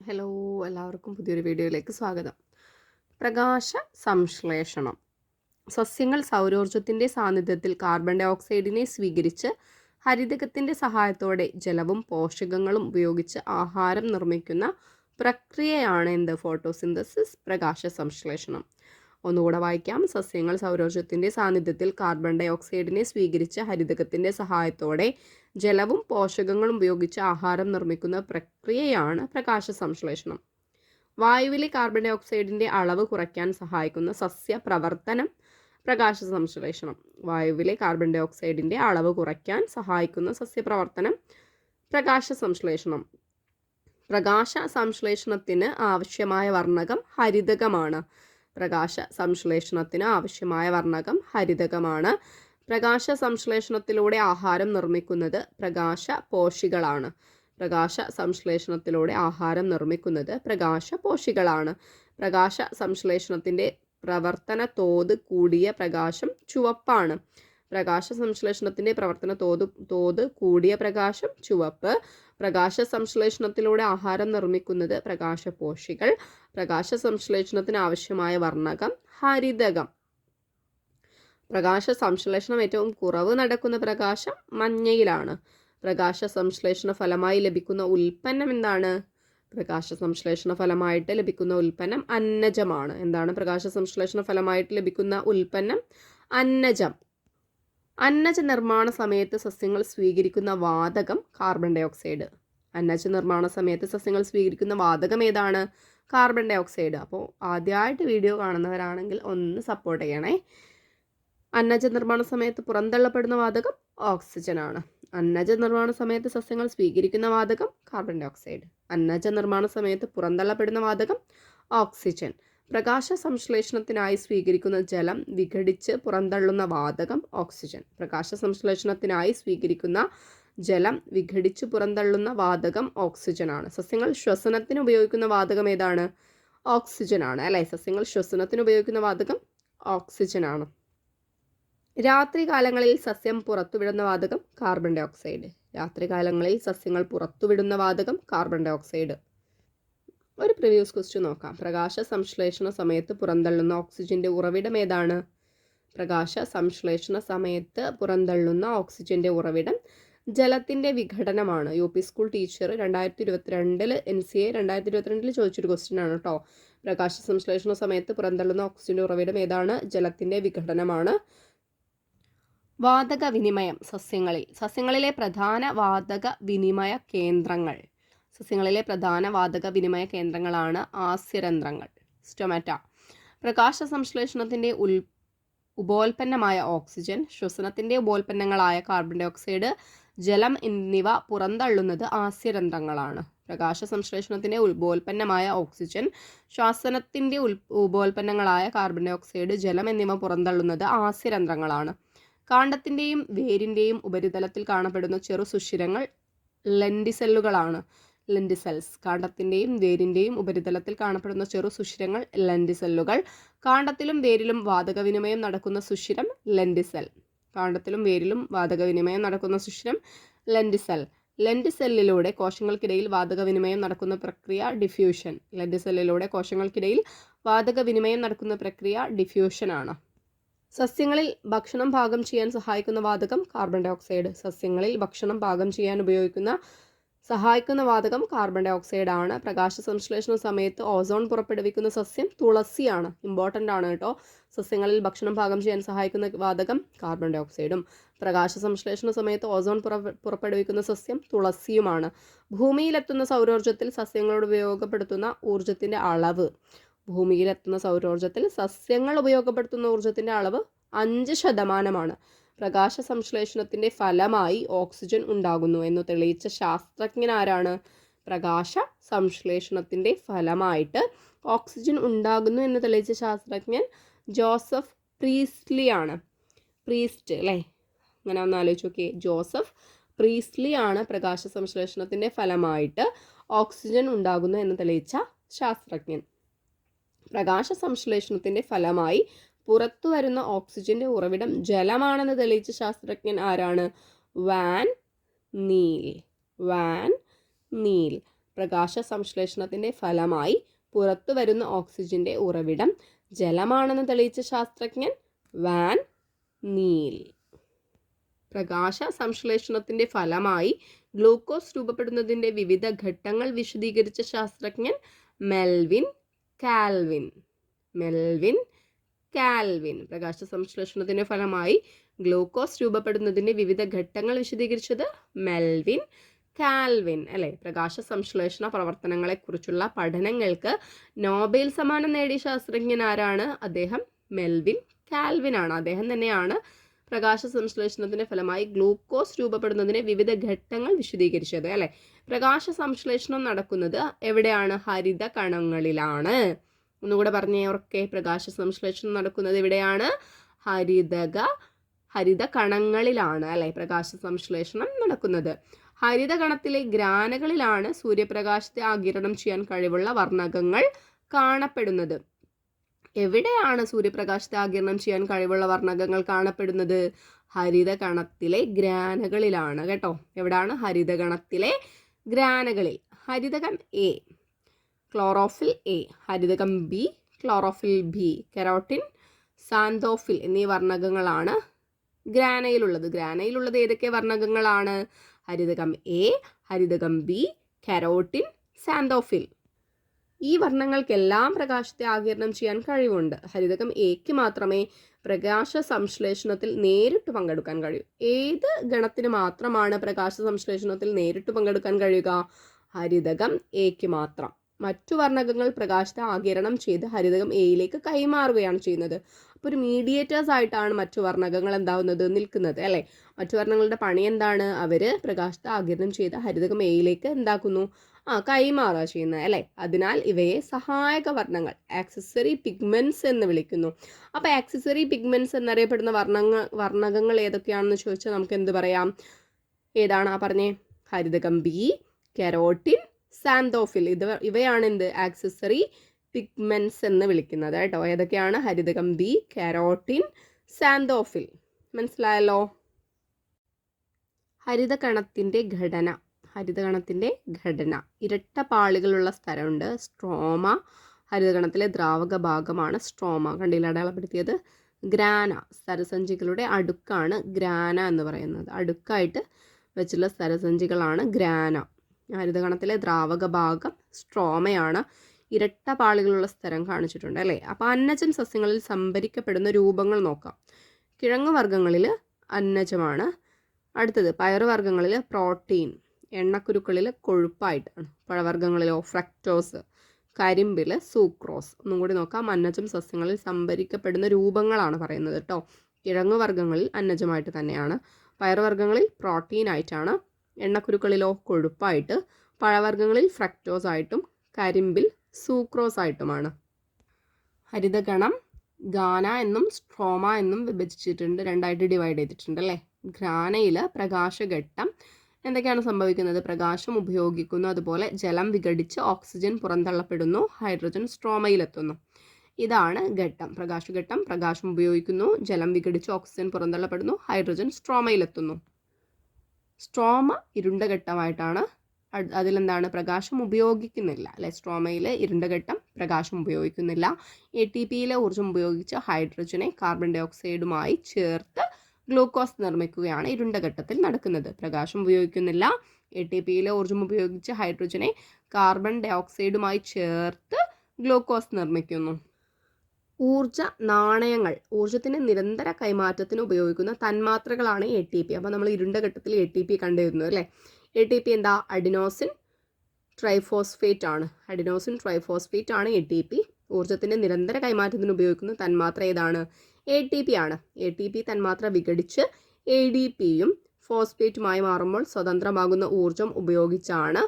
Hello, എല്ലാവർക്കും പുതിയൊരു വീഡിയോയിലേക്ക് സ്വാഗതം. പ്രകാശ സംശ്ലേഷണം. സസ്യങ്ങൾ സൗരോർജ്ജത്തിൻ്റെ സാന്നിധ്യത്തിൽ കാർബൺ ഡൈ ഓക്സൈഡിനെ സ്വീകരിച്ച് ഹരിതകത്തിൻ്റെ സഹായത്തോടെ ജലവും പോഷകങ്ങളും ഉപയോഗിച്ച് ആഹാരം നിർമ്മിക്കുന്ന പ്രക്രിയയാണ് ഫോട്ടോസിന്തസിസ്, പ്രകാശ സംശ്ലേഷണം. ഒന്നുകൂടെ വായിക്കാം. സസ്യങ്ങൾ സൗരോർജ്ജത്തിൻ്റെ സാന്നിധ്യത്തിൽ കാർബൺ ഡൈ ഓക്സൈഡിനെ സ്വീകരിച്ച് ഹരിതകത്തിൻ്റെ സഹായത്തോടെ ജലവും പോഷകങ്ങളും ഉപയോഗിച്ച് ആഹാരം നിർമ്മിക്കുന്ന പ്രക്രിയയാണ് പ്രകാശ സംശ്ലേഷണം. വായുവിലെ കാർബൺ ഡൈ ഓക്സൈഡിൻ്റെ അളവ് കുറയ്ക്കാൻ സഹായിക്കുന്ന സസ്യ പ്രവർത്തനം പ്രകാശ സംശ്ലേഷണം. വായുവിലെ കാർബൺ ഡൈ ഓക്സൈഡിൻ്റെ അളവ് കുറയ്ക്കാൻ സഹായിക്കുന്ന സസ്യപ്രവർത്തനം പ്രകാശ സംശ്ലേഷണം. പ്രകാശ സംശ്ലേഷണത്തിന് ആവശ്യമായ വർണ്ണകം ഹരിതകമാണ്. പ്രകാശ സംശ്ലേഷണത്തിന് ആവശ്യമായ വർണ്ണകം ഹരിതകമാണ്. പ്രകാശ സംശ്ലേഷണത്തിലൂടെ ആഹാരം നിർമ്മിക്കുന്നത് പ്രകാശ പോഷികളാണ്. പ്രകാശ സംശ്ലേഷണത്തിലൂടെ ആഹാരം നിർമ്മിക്കുന്നത് പ്രകാശ പോഷികളാണ്. പ്രകാശ സംശ്ലേഷണത്തിൻ്റെ പ്രവർത്തന തോത് കൂടിയ പ്രകാശം ചുവപ്പാണ്. പ്രകാശ സംശ്ലേഷണത്തിൻ്റെ പ്രവർത്തന തോത് കൂടിയ പ്രകാശം ചുവപ്പ്. പ്രകാശ സംശ്ലേഷണത്തിലൂടെ ആഹാരം നിർമ്മിക്കുന്നത് പ്രകാശപോഷികൾ. പ്രകാശ സംശ്ലേഷണത്തിന് ആവശ്യമായ വർണ്ണകം ഹരിതകം. പ്രകാശ സംശ്ലേഷണം ഏറ്റവും കുറവ് നടക്കുന്ന പ്രകാശം മഞ്ഞയിലാണ്. പ്രകാശ സംശ്ലേഷണ ഫലമായി ലഭിക്കുന്ന ഉൽപ്പന്നം എന്താണ്? പ്രകാശ സംശ്ലേഷണ ഫലമായിട്ട് ലഭിക്കുന്ന ഉൽപ്പന്നം അന്നജമാണ്. എന്താണ് പ്രകാശ സംശ്ലേഷണ ഫലമായിട്ട് ലഭിക്കുന്ന ഉൽപ്പന്നം? അന്നജം. അന്നജ നിർമ്മാണ സമയത്ത് സസ്യങ്ങൾ സ്വീകരിക്കുന്ന വാതകം കാർബൺ ഡൈ ഓക്സൈഡ്. അന്നജ നിർമ്മാണ സമയത്ത് സസ്യങ്ങൾ സ്വീകരിക്കുന്ന വാതകം ഏതാണ്? Carbon dioxide. അപ്പോൾ ആദ്യമായിട്ട് വീഡിയോ കാണുന്നവരാണെങ്കിൽ ഒന്ന് സപ്പോർട്ട് ചെയ്യണേ. അന്നജ നിർമ്മാണ സമയത്ത് പുറന്തള്ളപ്പെടുന്ന വാതകം ഓക്സിജനാണ്. അന്നജ നിർമ്മാണ സമയത്ത് സസ്യങ്ങൾ സ്വീകരിക്കുന്ന വാതകം കാർബൺ ഡൈ ഓക്സൈഡ്. അന്നജ നിർമ്മാണ സമയത്ത് പുറന്തള്ളപ്പെടുന്ന വാതകം ഓക്സിജൻ. പ്രകാശ സംശ്ലേഷണത്തിനായി സ്വീകരിക്കുന്ന ജലം വിഘടിച്ച് പുറന്തള്ളുന്ന വാതകം ഓക്സിജൻ. പ്രകാശ സംശ്ലേഷണത്തിനായി സ്വീകരിക്കുന്ന ജലം വിഘടിച്ച് പുറന്തള്ളുന്ന വാതകം ഓക്സിജനാണ്. സസ്യങ്ങൾ ശ്വസനത്തിന് ഉപയോഗിക്കുന്ന വാതകം ഏതാണ്? ഓക്സിജനാണ് അല്ലേ? സസ്യങ്ങൾ ശ്വസനത്തിന് ഉപയോഗിക്കുന്ന വാതകം ഓക്സിജനാണ്. രാത്രികാലങ്ങളിൽ സസ്യം പുറത്തുവിടുന്ന വാതകം കാർബൺ ഡൈ ഓക്സൈഡ്. രാത്രികാലങ്ങളിൽ സസ്യങ്ങൾ പുറത്തുവിടുന്ന വാതകം കാർബൺ ഡൈ ഓക്സൈഡ്. ഒരു പ്രിവ്യൂസ് ക്വസ്റ്റ്യൻ നോക്കാം. പ്രകാശ സംശ്ലേഷണ സമയത്ത് പുറന്തള്ളുന്ന ഓക്സിജന്റെ ഉറവിടം ഏതാണ്? പ്രകാശ സംശ്ലേഷണ സമയത്ത് പുറന്തള്ളുന്ന ഓക്സിജന്റെ ഉറവിടം ജലത്തിന്റെ വിഘടനമാണ്. UP സ്കൂൾ ടീച്ചർ 2022 NCA 2022 ചോദിച്ചൊരു ക്വസ്റ്റ്യൻ ആണ് കേട്ടോ. പ്രകാശ സംശ്ലേഷണ സമയത്ത് പുറന്തള്ളുന്ന ഓക്സിജന്റെ ഉറവിടം ഏതാണ്? ജലത്തിന്റെ വിഘടനമാണ്. വാതക വിനിമയം സസ്യങ്ങളിലെ പ്രധാന വാതക വിനിമയ കേന്ദ്രങ്ങൾ. സസ്യങ്ങളിലെ പ്രധാന വാതക വിനിമയ കേന്ദ്രങ്ങളാണ് ആസ്യരന്ധ്രങ്ങൾ, സ്റ്റൊമാറ്റ. പ്രകാശ സംശ്ലേഷണത്തിൻ്റെ ഉപോൽപ്പന്നമായ ഓക്സിജൻ, ശ്വസനത്തിൻ്റെ ഉപോൽപ്പന്നങ്ങളായ കാർബൺ ഡൈ ഓക്സൈഡ്, ജലം എന്നിവ പുറന്തള്ളുന്നത് ആസ്യരന്ധ്രങ്ങളാണ്. പ്രകാശ സംശ്ലേഷണത്തിൻ്റെ ഉപോൽപ്പന്നമായ ഓക്സിജൻ, ശ്വസനത്തിൻ്റെ ഉപോൽപ്പന്നങ്ങളായ കാർബൺ ഡൈ ഓക്സൈഡ്, ജലം എന്നിവ പുറന്തള്ളുന്നത് ആസ്യരന്ധ്രങ്ങളാണ്. കാണ്ഡത്തിൻ്റെയും വേരിൻ്റെയും ഉപരിതലത്തിൽ കാണപ്പെടുന്ന ചെറു സുഷിരങ്ങൾ ലെൻഡിസെല്ലുകളാണ്. ലെൻഡിസെൽസ്. കാണ്ഡത്തിൻ്റെയും വേരിൻ്റെയും ഉപരിതലത്തിൽ കാണപ്പെടുന്ന ചെറു സുഷിരങ്ങൾ ലെൻഡിസെല്ലുകൾ. കാണ്ഡത്തിലും വേരിലും വാതകവിനിമയം നടക്കുന്ന സുഷിരം ലെൻഡിസെൽ. കാണ്ഡത്തിലും വേരിലും വാതകവിനിമയം നടക്കുന്ന സുഷിരം ലെൻഡിസെൽ. ലെൻഡിസെല്ലിലൂടെ കോശങ്ങൾക്കിടയിൽ വാതകവിനിമയം നടക്കുന്ന പ്രക്രിയ ഡിഫ്യൂഷൻ. ലെൻഡിസെല്ലിലൂടെ കോശങ്ങൾക്കിടയിൽ വാതകവിനിമയം നടക്കുന്ന പ്രക്രിയ ഡിഫ്യൂഷനാണ്. സസ്യങ്ങളിൽ ഭക്ഷണം പാകം ചെയ്യാൻ സഹായിക്കുന്ന വാതകം കാർബൺ ഡൈ ഓക്സൈഡ്. സസ്യങ്ങളിൽ ഭക്ഷണം പാകം ചെയ്യാൻ സഹായിക്കുന്ന വാതകം കാർബൺ ഡൈ ഓക്സൈഡ് ആണ്. പ്രകാശ സംശ്ലേഷണ സമയത്ത് ഓസോൺ പുറപ്പെടുവിക്കുന്ന സസ്യം തുളസിയാണ്. ഇമ്പോർട്ടൻ്റ് ആണ് കേട്ടോ. സസ്യങ്ങളിൽ ഭക്ഷണം പാകം ചെയ്യാൻ സഹായിക്കുന്ന വാതകം കാർബൺ ഡൈ ഓക്സൈഡും. പ്രകാശ സംശ്ലേഷണ സമയത്ത് ഓസോൺ പുറപ്പെടുവിക്കുന്ന സസ്യം തുളസിയുമാണ്. ഭൂമിയിലെത്തുന്ന സൗരോർജ്ജത്തിൽ സസ്യങ്ങളോട് ഉപയോഗപ്പെടുത്തുന്ന ഊർജ്ജത്തിൻ്റെ അളവ്. ഭൂമിയിലെത്തുന്ന സൗരോർജ്ജത്തിൽ സസ്യങ്ങൾ ഉപയോഗപ്പെടുത്തുന്ന ഊർജ്ജത്തിൻ്റെ അളവ് 5%. പ്രകാശ സംശ്ലേഷണത്തിൻ്റെ ഫലമായി ഓക്സിജൻ ഉണ്ടാകുന്നു എന്ന് തെളിയിച്ച ശാസ്ത്രജ്ഞൻ ആരാണ്? പ്രകാശ സംശ്ലേഷണത്തിൻ്റെ ഫലമായിട്ട് ഓക്സിജൻ ഉണ്ടാകുന്നു എന്ന് തെളിയിച്ച ശാസ്ത്രജ്ഞൻ ജോസഫ് പ്രീസ്റ്റ്ലി ആണ്. പ്രീസ്റ്റ് അല്ലേ? അങ്ങനെ ഒന്ന് ആലോചിച്ച് നോക്കിയേ. ജോസഫ് പ്രീസ്റ്റ്ലി ആണ് പ്രകാശ സംശ്ലേഷണത്തിൻ്റെ ഫലമായിട്ട് ഓക്സിജൻ ഉണ്ടാകുന്നു എന്ന് തെളിയിച്ച ശാസ്ത്രജ്ഞൻ. പ്രകാശ സംശ്ലേഷണത്തിൻ്റെ ഫലമായി പുറത്തു വരുന്ന ഓക്സിജന്റെ ഉറവിടം ജലമാണെന്ന് തെളിയിച്ച ശാസ്ത്രജ്ഞൻ ആരാണ്? Van Niel. പ്രകാശ സംശ്ലേഷണത്തിൻ്റെ ഫലമായി പുറത്തു വരുന്ന ഓക്സിജന്റെ ഉറവിടം ജലമാണെന്ന് തെളിയിച്ച ശാസ്ത്രജ്ഞൻ വാൻ നീൽ. പ്രകാശ സംശ്ലേഷണത്തിൻ്റെ ഫലമായി ഗ്ലൂക്കോസ് രൂപപ്പെടുന്നതിൻ്റെ വിവിധ ഘട്ടങ്ങൾ വിശദീകരിച്ച ശാസ്ത്രജ്ഞൻ മെൽവിൻ കാൽവിൻ. പ്രകാശ സംശ്ലേഷണത്തിൻ്റെ ഫലമായി ഗ്ലൂക്കോസ് രൂപപ്പെടുന്നതിൻ്റെ വിവിധ ഘട്ടങ്ങൾ വിശദീകരിച്ചത് മെൽവിൻ കാൽവിൻ അല്ലേ. പ്രകാശ സംശ്ലേഷണ പ്രവർത്തനങ്ങളെക്കുറിച്ചുള്ള പഠനങ്ങൾക്ക് നോബൽ സമ്മാനം നേടിയ ശാസ്ത്രജ്ഞൻ ആരാണ്? അദ്ദേഹം മെൽവിൻ കാൽവിൻ ആണ്. അദ്ദേഹം തന്നെയാണ് പ്രകാശ സംശ്ലേഷണത്തിന്റെ ഫലമായി ഗ്ലൂക്കോസ് രൂപപ്പെടുന്നതിന് വിവിധ ഘട്ടങ്ങൾ വിശദീകരിച്ചത് അല്ലെ. പ്രകാശ സംശ്ലേഷണം നടക്കുന്നത് എവിടെയാണ്? ഹരിത കണങ്ങളിലാണ്. ഒന്നുകൂടെ പറഞ്ഞവർക്ക് പ്രകാശ സംശ്ലേഷണം നടക്കുന്നത് എവിടെയാണ്? ഹരിത കണങ്ങളിലാണ് അല്ലെ പ്രകാശ സംശ്ലേഷണം നടക്കുന്നത്. ഹരിത കണത്തിലെ ഗ്രാനകളിലാണ് സൂര്യപ്രകാശത്തെ ആഗിരണം ചെയ്യാൻ കഴിവുള്ള വർണ്ണകങ്ങൾ കാണപ്പെടുന്നത്. എവിടെയാണ് സൂര്യപ്രകാശത്തെ ആഗിരണം ചെയ്യാൻ കഴിവുള്ള വർണ്ണകങ്ങൾ കാണപ്പെടുന്നത്? ഹരിത കണത്തിലെ ഗ്രാനകളിലാണ് കേട്ടോ. എവിടാണ്? ഹരിത കണത്തിലെ ഗ്രാനകളിൽ. ഹരിതകം എ ക്ലോറോഫിൽ എ, ഹരിതകം B chlorophyll B, carotene, xanthophyll എന്നീ വർണ്ണകങ്ങളാണ് ഗ്രാനയിലുള്ളത്. ഗ്രാനയിലുള്ളത് ഏതൊക്കെ വർണ്ണകങ്ങളാണ്? ഹരിതകം എ, ഹരിതകം ബി, കെരോട്ടിൻ, സാന്തോഫിൽ. ഈ വർണ്ണങ്ങൾക്കെല്ലാം പ്രകാശത്തെ ആഗിരണം ചെയ്യാൻ കഴിവുണ്ട്. ഹരിതകം എക്ക് മാത്രമേ പ്രകാശ സംശ്ലേഷണത്തിൽ നേരിട്ട് പങ്കെടുക്കാൻ കഴിയൂ. ഏത് ഗണത്തിന് മാത്രമാണ് പ്രകാശ സംശ്ലേഷണത്തിൽ നേരിട്ട് പങ്കെടുക്കാൻ കഴിയുക? ഹരിതകം എക്ക് മാത്രം. മറ്റു വർണ്ണകങ്ങൾ പ്രകാശത്തെ ആഗിരണം ചെയ്ത് ഹരിതകം എയിലേക്ക് കൈമാറുകയാണ് ചെയ്യുന്നത്. അപ്പോൾ ഒരു മീഡിയേറ്റേഴ്സ് ആയിട്ടാണ് മറ്റു വർണ്ണകങ്ങൾ എന്താവുന്നത്? നിൽക്കുന്നത് അല്ലേ. മറ്റു വർണ്ണങ്ങളുടെ പണി എന്താണ്? അവർ പ്രകാശത്തെ ആഗിരണം ചെയ്ത് ഹരിതകം എയിലേക്ക് എന്താക്കുന്നു? കൈമാറുക ചെയ്യുന്നത് അല്ലേ. അതിനാൽ ഇവയെ സഹായക വർണ്ണങ്ങൾ, ആക്സസറി പിഗ്മെന്റ്സ് എന്ന് വിളിക്കുന്നു. അപ്പോൾ ആക്സസറി പിഗ്മെന്റ്സ് എന്നറിയപ്പെടുന്ന വർണ്ണകങ്ങൾ ഏതൊക്കെയാണെന്ന് ചോദിച്ചാൽ നമുക്ക് എന്ത് പറയാം? ഏതാണ് പറഞ്ഞേ? ഹരിതകം ബി, കെരോട്ടിൻ, സാന്തോഫിൽ. ഇവയാണ് എന്ത്? ആക്സസറി പിഗ്മെന്റ്സ് എന്ന് വിളിക്കുന്നത് കേട്ടോ. ഏതൊക്കെയാണ്? ഹരിതകം ബി, കെരോട്ടിൻ, സാന്തോഫിൽ. മനസ്സിലായല്ലോ. ഹരിതകണത്തിൻ്റെ ഘടന. ഇരട്ട പാളികളുള്ള സ്ഥലമുണ്ട്, സ്ട്രോമ. ഹരിതകണത്തിലെ ദ്രാവക ഭാഗമാണ് സ്ട്രോമ. കണ്ടില്ല അടയാളപ്പെടുത്തിയത്? ഗ്രാന, സ്ഥരസഞ്ചികളുടെ അടുക്കാണ് ഗ്രാന എന്ന് പറയുന്നത്. അടുക്കായിട്ട് വെച്ചുള്ള സ്ഥരസഞ്ചികളാണ് ഗ്രാന. ഹരിതകണത്തിലെ ദ്രാവക ഭാഗം സ്ട്രോമയാണ്. ഇരട്ട പാളികളുള്ള സ്ഥലം കാണിച്ചിട്ടുണ്ട് അല്ലേ. അപ്പോൾ അന്നജം സസ്യങ്ങളിൽ സംഭരിക്കപ്പെടുന്ന രൂപങ്ങൾ നോക്കാം. കിഴങ്ങുവർഗ്ഗങ്ങളിൽ അന്നജമാണ്. അടുത്തത് പയറുവർഗ്ഗങ്ങളിൽ പ്രോട്ടീൻ, എണ്ണക്കുരുക്കളിൽ കൊഴുപ്പായിട്ടാണ്. പഴവർഗ്ഗങ്ങളിലോ ഫ്രക്ടോസ്, കരിമ്പിൽ സൂക്രോസ്. ഒന്നും കൂടി നോക്കാം. അന്നജം സസ്യങ്ങളിൽ സംഭരിക്കപ്പെടുന്ന രൂപങ്ങളാണ് പറയുന്നത് കേട്ടോ. കിഴങ്ങുവർഗ്ഗങ്ങളിൽ അന്നജമായിട്ട് തന്നെയാണ്, പയറുവർഗ്ഗങ്ങളിൽ പ്രോട്ടീൻ ആയിട്ടാണ്, എണ്ണക്കുരുക്കളിലോ കൊഴുപ്പായിട്ട്, പഴവർഗ്ഗങ്ങളിൽ ഫ്രക്ടോസ് ആയിട്ടും കരിമ്പിൽ സൂക്രോസ് ആയിട്ടുമാണ്. ഹരിതഗണം ഗാന എന്നും സ്ട്രോമ എന്നും വിഭജിച്ചിട്ടുണ്ട്, രണ്ടായിട്ട് ഡിവൈഡ് ചെയ്തിട്ടുണ്ട് അല്ലേ. ഗ്രാനയിൽ പ്രകാശഘട്ടം എന്തൊക്കെയാണ് സംഭവിക്കുന്നത്? പ്രകാശം ഉപയോഗിക്കുന്നു, അതുപോലെ ജലം വിഘടിച്ച് ഓക്സിജൻ പുറന്തള്ളപ്പെടുന്നു, ഹൈഡ്രജൻ സ്ട്രോമയിലെത്തുന്നു. ഇതാണ് ഘട്ടം. പ്രകാശഘട്ടം. പ്രകാശം ഉപയോഗിക്കുന്നു, ജലം വിഘടിച്ച് ഓക്സിജൻ പുറന്തള്ളപ്പെടുന്നു, ഹൈഡ്രജൻ സ്ട്രോമയിലെത്തുന്നു. സ്ട്രോമ ഇരുണ്ട ഘട്ടമായിട്ടാണ്. അതിലെന്താണ്? പ്രകാശം ഉപയോഗിക്കുന്നില്ല അല്ലെ. സ്ട്രോമയിൽ ഇരുണ്ട ഘട്ടം, പ്രകാശം ഉപയോഗിക്കുന്നില്ല. ATPയിലെ ഊർജ്ജം ഉപയോഗിച്ച് ഹൈഡ്രജനെ കാർബൺ ഡൈ ഓക്സൈഡുമായി ചേർത്ത് ഗ്ലൂക്കോസ് നിർമ്മിക്കുകയാണ് ഇരുണ്ട ഘട്ടത്തിൽ നടക്കുന്നത്. പ്രകാശം ഉപയോഗിക്കുന്നില്ല, ATPയിലെ ഊർജ്ജം ഉപയോഗിച്ച് ഹൈഡ്രജനെ കാർബൺ ഡൈ ഓക്സൈഡുമായി ചേർത്ത് ഗ്ലൂക്കോസ് നിർമ്മിക്കുന്നു. ഊർജ നാണയങ്ങൾ, ഊർജത്തിന് നിരന്തര കൈമാറ്റത്തിന് ഉപയോഗിക്കുന്ന തന്മാത്രകളാണ് ATP. അപ്പോൾ നമ്മൾ ഇരുണ്ട ഘട്ടത്തിൽ ATP കണ്ടിരുന്നു അല്ലേ. ATP എന്താ? അഡിനോസിൻ ട്രൈഫോസ്ഫേറ്റ് ആണ്. ATP. ഊർജത്തിൻ്റെ നിരന്തര കൈമാറ്റത്തിന് ഉപയോഗിക്കുന്ന തന്മാത്ര ഏതാണ്? ATP ആണ്. ATP തന്മാത്ര വിഘടിച്ച് ADPയും ഫോസ്ഫേറ്റുമായി മാറുമ്പോൾ സ്വതന്ത്രമാകുന്ന ഊർജം ഉപയോഗിച്ചാണ്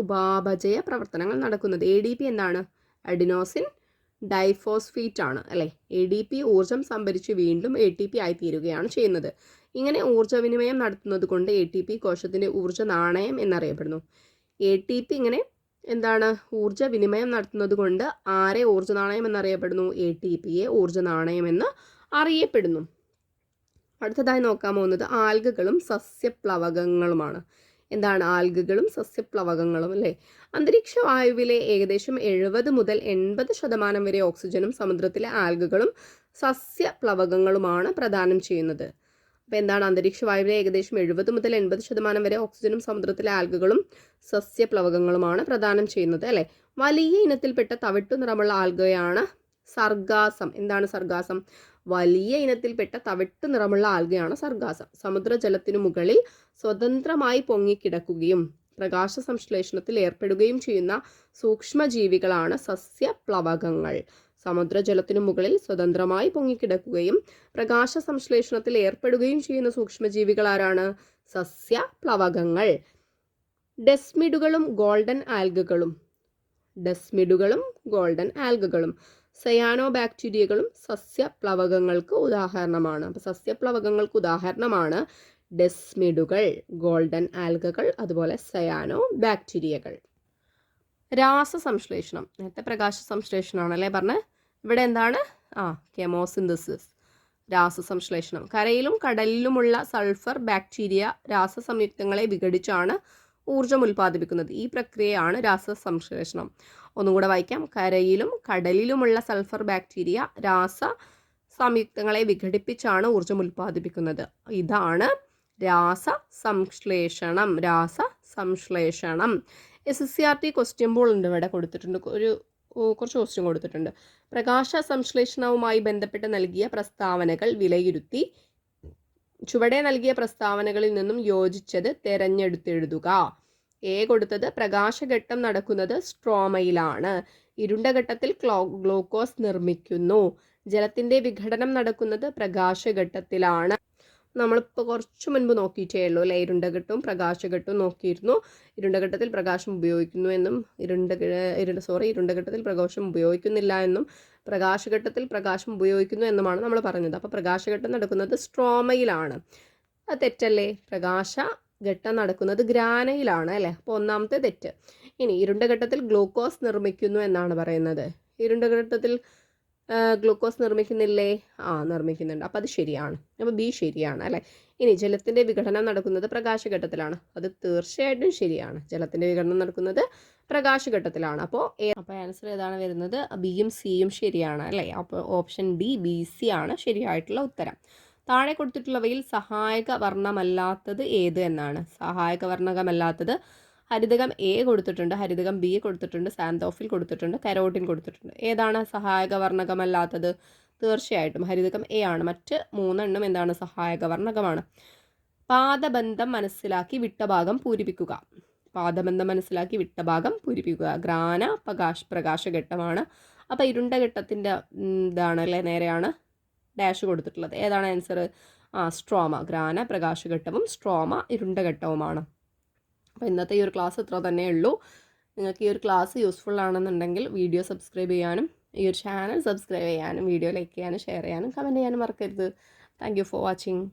ഉപാപചയ പ്രവർത്തനങ്ങൾ നടക്കുന്നത്. ADP എന്താണ്? അഡിനോസിൻ ഡൈഫോസ്ഫേറ്റ് ആണ് അല്ലേ. ADP ഊർജം സംഭരിച്ച് വീണ്ടും ATP ആയി തീരുകയാണ് ചെയ്യുന്നത്. ഇങ്ങനെ ഊർജ്ജവിനിമയം നടത്തുന്നത് കൊണ്ട് ATP കോശത്തിൻ്റെ ഊർജ്ജ നാണയം എന്നറിയപ്പെടുന്നു. ATP ഇങ്ങനെ എന്താണ്? ഊർജ്ജവിനിമയം നടത്തുന്നത് കൊണ്ട് ആരെ ഊർജ്ജ നാണയം എന്നറിയപ്പെടുന്നു? ATPയെ ഊർജ്ജ നാണയം എന്ന് അറിയപ്പെടുന്നു. അടുത്തതായി നോക്കാൻ പോകുന്നത് ആൽഗകളും സസ്യപ്ലവകങ്ങളുമാണ്. എന്താണ് ആൽഗകളും സസ്യപ്ലവകങ്ങളും അല്ലേ. അന്തരീക്ഷ വായുവിലെ ഏകദേശം 70 മുതൽ 80% വരെ ഓക്സിജനും സമുദ്രത്തിലെ ആൽഗകളും സസ്യപ്ലവകങ്ങളുമാണ് പ്രദാനം ചെയ്യുന്നത്. അപ്പോൾ എന്താണ് അന്തരീക്ഷ വായുവിലെ ഏകദേശം 70 മുതൽ 80% വരെ ഓക്സിജനും സമുദ്രത്തിലെ ആൽഗകളും സസ്യപ്ലവകങ്ങളുമാണ് പ്രദാനം ചെയ്യുന്നത് അല്ലേ. വലിയ ഇനത്തിൽപ്പെട്ട തവിട്ടു നിറമുള്ള ആൽഗയാണ് സർഗാസം. എന്താണ് സർഗാസം? വലിയ ഇനത്തിൽപ്പെട്ട തവിട്ടു നിറമുള്ള ആൽഗയാണ് സർഗാസം. സമുദ്രജലത്തിനു മുകളിൽ സ്വതന്ത്രമായി പൊങ്ങിക്കിടക്കുകയും പ്രകാശ സംശ്ലേഷണത്തിൽ ഏർപ്പെടുകയും ചെയ്യുന്ന സൂക്ഷ്മജീവികളാണ് സസ്യപ്ലവകങ്ങൾ. സമുദ്രജലത്തിനു മുകളിൽ സ്വതന്ത്രമായി പൊങ്ങിക്കിടക്കുകയും പ്രകാശ സംശ്ലേഷണത്തിൽ ഏർപ്പെടുകയും ചെയ്യുന്ന സൂക്ഷ്മജീവികൾ ആരാണ്? സസ്യപ്ലവകങ്ങൾ. ഡെസ്മിഡുകളും ഗോൾഡൻ ആൽഗകളും സയാനോ ബാക്ടീരിയകളും സസ്യപ്ലവകങ്ങൾക്ക് ഉദാഹരണമാണ്. അപ്പോൾ സസ്യപ്ലവകങ്ങൾക്ക് ഉദാഹരണമാണ് ഡെസ്മിഡുകൾ, ഗോൾഡൻ ആൽഗകൾ, അതുപോലെ സയാനോ ബാക്ടീരിയകൾ. രാസസംശ്ലേഷണം, നേരത്തെ പ്രകാശ സംശ്ലേഷണമാണല്ലേ പറഞ്ഞത്. ഇവിടെ എന്താണ്? കെമോസിന്തസിസ്, രാസസംശ്ലേഷണം. കരയിലും കടലിലുമുള്ള സൾഫർ ബാക്ടീരിയ രാസസംയുക്തങ്ങളെ വിഘടിച്ചാണ് ഊർജ്ജം ഉൽപ്പാദിപ്പിക്കുന്നത്. ഈ പ്രക്രിയയാണ് രാസസംശ്ലേഷണം. ഒന്നുകൂടെ വായിക്കാം. കരയിലും കടലിലുമുള്ള സൾഫർ ബാക്ടീരിയ സംയുക്തങ്ങളെ വിഘടിപ്പിച്ചാണ് ഊർജ്ജം ഉൽപ്പാദിപ്പിക്കുന്നത്. ഇതാണ് രാസസംശ്ലേഷണം. SSCRT ക്വസ്റ്റ്യൻ ബോൾ ഉണ്ട് ഇവിടെ കൊടുത്തിട്ടുണ്ട്. കുറച്ച് ക്വസ്റ്റ്യൻ കൊടുത്തിട്ടുണ്ട്. പ്രകാശ സംശ്ലേഷണവുമായി ബന്ധപ്പെട്ട് നൽകിയ പ്രസ്താവനകൾ വിലയിരുത്തി ചുവടെ നൽകിയ പ്രസ്താവനകളിൽ നിന്നും യോജിച്ചത് തെരഞ്ഞെടുത്തെഴുതുക. കൊടുത്തത് പ്രകാശഘട്ടം നടക്കുന്നത് സ്ട്രോമയിലാണ്. ഇരുണ്ട ഘട്ടത്തിൽ ഗ്ലൂക്കോസ് നിർമ്മിക്കുന്നു. ജലത്തിന്റെ വിഘടനം നടക്കുന്നത് പ്രകാശഘട്ടത്തിലാണ്. നമ്മളിപ്പോൾ കുറച്ച് മുൻപ് നോക്കിയിട്ടേ ഉള്ളൂ അല്ലേ. ഇരുണ്ടഘട്ടവും പ്രകാശഘട്ടവും നോക്കിയിരുന്നു. ഇരുണ്ടഘട്ടത്തിൽ പ്രകാശം ഉപയോഗിക്കുന്നു എന്നും ഇരുണ്ടഘട്ടത്തിൽ പ്രകാശം ഉപയോഗിക്കുന്നില്ല എന്നും പ്രകാശഘട്ടത്തിൽ പ്രകാശം ഉപയോഗിക്കുന്നു എന്നുമാണ് നമ്മൾ പറഞ്ഞത്. അപ്പോൾ പ്രകാശഘട്ടം നടക്കുന്നത് സ്ട്രോമയിലാണ്. അത് തെറ്റല്ലേ? പ്രകാശഘട്ടം നടക്കുന്നത് ഗ്രാനയിലാണ് അല്ലേ. അപ്പോൾ ഒന്നാമത്തെ തെറ്റ്. ഇനി ഇരുണ്ടഘട്ടത്തിൽ ഗ്ലൂക്കോസ് നിർമ്മിക്കുന്നു എന്നാണ് പറയുന്നത്. ഇരുണ്ടഘട്ടത്തിൽ ഗ്ലൂക്കോസ് നിർമ്മിക്കുന്നില്ലേ? നിർമ്മിക്കുന്നുണ്ട്. അപ്പോൾ അത് ശരിയാണ്. അപ്പോൾ ബി ശരിയാണ് അല്ലേ. ഇനി ജലത്തിൻ്റെ വിഘടനം നടക്കുന്നത് പ്രകാശഘട്ടത്തിലാണ്. അത് തീർച്ചയായിട്ടും ശരിയാണ്. ജലത്തിൻ്റെ വിഘടനം നടക്കുന്നത് പ്രകാശഘട്ടത്തിലാണ്. അപ്പോൾ ആൻസർ ഏതാണ് വരുന്നത്? ബിയും സിയും ശരിയാണ് അല്ലേ. അപ്പോൾ ഓപ്ഷൻ ബി, ബി, സി ആണ് ശരിയായിട്ടുള്ള ഉത്തരം. താഴെ കൊടുത്തിട്ടുള്ളവയിൽ സഹായക വർണ്ണമല്ലാത്തത് ഏത് എന്നാണ്. സഹായക വർണ്ണകമല്ലാത്തത് ഹരിതകം എ കൊടുത്തിട്ടുണ്ട്, ഹരിതകം ബി കൊടുത്തിട്ടുണ്ട്, സാന്തോഫിൽ കൊടുത്തിട്ടുണ്ട്, കരോട്ടിൻ കൊടുത്തിട്ടുണ്ട്. ഏതാണ് സഹായക വർണ്ണകമല്ലാത്തത്? തീർച്ചയായിട്ടും ഹരിതകം എ ആണ്. മറ്റ് 3 എണ്ണം എന്താണ്? സഹായക വർണ്ണകമാണ്. പാദബന്ധം മനസ്സിലാക്കി വിട്ട ഭാഗം പൂരിപ്പിക്കുക. ഗ്രാന പ്രകാശഘട്ടമാണ്. അപ്പോൾ ഇരുണ്ട ഘട്ടത്തിൻ്റെ ഇതാണ് അല്ലേ, നേരെയാണ് ഡാഷ് കൊടുത്തിട്ടുള്ളത്. ഏതാണ് ആൻസർ? സ്ട്രോമ. ഗ്രാന പ്രകാശഘട്ടവും സ്ട്രോമ ഇരുണ്ട ഘട്ടവുമാണ്. അപ്പോൾ ഇന്നത്തെ ഈ ഒരു ക്ലാസ് ഇത്ര തന്നെ ഉള്ളൂ. നിങ്ങൾക്ക് ഈ ഒരു ക്ലാസ് യൂസ്ഫുൾ ആണെന്നുണ്ടെങ്കിൽ വീഡിയോ സബ്സ്ക്രൈബ് ചെയ്യാനും ഈ ഒരു ചാനൽ സബ്സ്ക്രൈബ് ചെയ്യാനും വീഡിയോ ലൈക്ക് ചെയ്യാനും ഷെയർ ചെയ്യാനും കമൻറ്റ് ചെയ്യാനും മറക്കരുത്. Thank you for watching.